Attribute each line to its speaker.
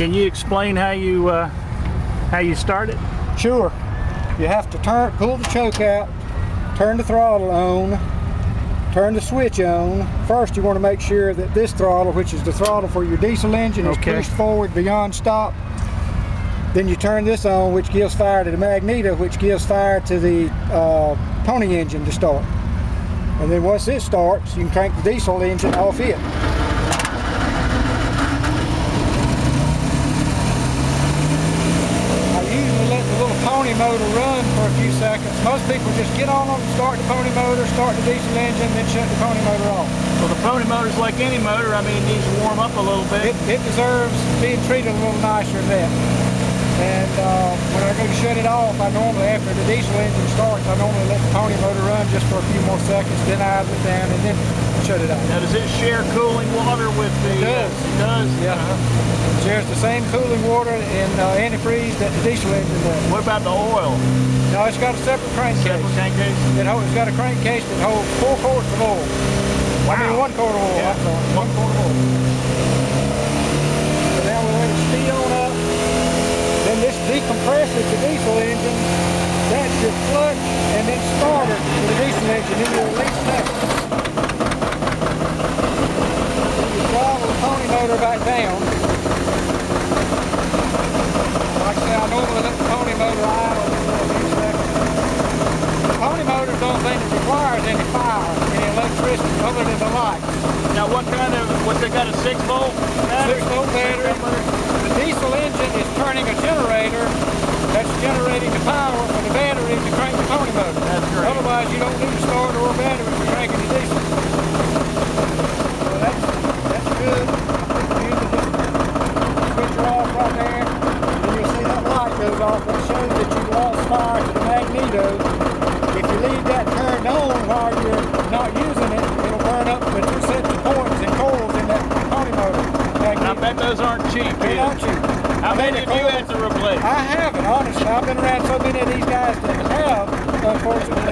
Speaker 1: Can you explain how you start it?
Speaker 2: Sure. You have to pull the choke out, turn the throttle on, turn the switch on. First, you want to make sure that this throttle, which is the throttle for your diesel engine, is pushed forward beyond stop. Then you turn this on, which gives fire to the magneto, which gives fire to the pony engine to start. And then once it starts, you can crank the diesel engine off it. I usually let the little pony motor run for a few seconds. Most people just get on them, start the pony motor, start the diesel engine, then shut the pony motor off.
Speaker 1: Well, the pony motor's like any motor. I mean, it needs to warm up a little bit.
Speaker 2: It deserves being treated a little nicer than that. And when I go to shut it off, I normally, after the diesel engine starts, I normally let the pony motor run just for a few more seconds, then I idle it down, and then shut it off.
Speaker 1: Now, does it share cooling water with the...
Speaker 2: It does.
Speaker 1: It does?
Speaker 2: Yeah. It shares the same cooling water and antifreeze that the diesel engine does.
Speaker 1: What about the oil?
Speaker 2: No, it's got a separate crankcase.
Speaker 1: Separate crankcase?
Speaker 2: It's got a crankcase that holds 4 quarts of oil.
Speaker 1: Wow.
Speaker 2: I mean 1 quart of oil.
Speaker 1: Yeah.
Speaker 2: I'm sorry, 1 quart of oil. So now we let it speed on up. Then this decompresses the diesel engine. That's your clutch and then starter for the diesel engine. Then you release that. Then you throttle the pony motor back down. Like I say, I normally let the pony motor idle for a few seconds. The pony motor don't think it requires any fire, any electricity other than the lights.
Speaker 1: Now, they got a 6-volt battery?
Speaker 2: 6-volt battery. The diesel engine is turning a generator that's generating the power for the battery to crank the pony motor.
Speaker 1: That's great.
Speaker 2: Otherwise, you don't need a starter or a battery for cranking the diesel. So that's good. You can just switch her off right there. Then you'll see that light goes off, which shows that you've lost fire to the magneto. If you leave that turned on while you're not using it, it'll burn up the 2 sets of points and coils in that pony motor.
Speaker 1: I bet those aren't cheap.
Speaker 2: They're not cheap.
Speaker 1: How many have you had to replace?
Speaker 2: I haven't, honestly. I've been around so many of these guys that have, unfortunately,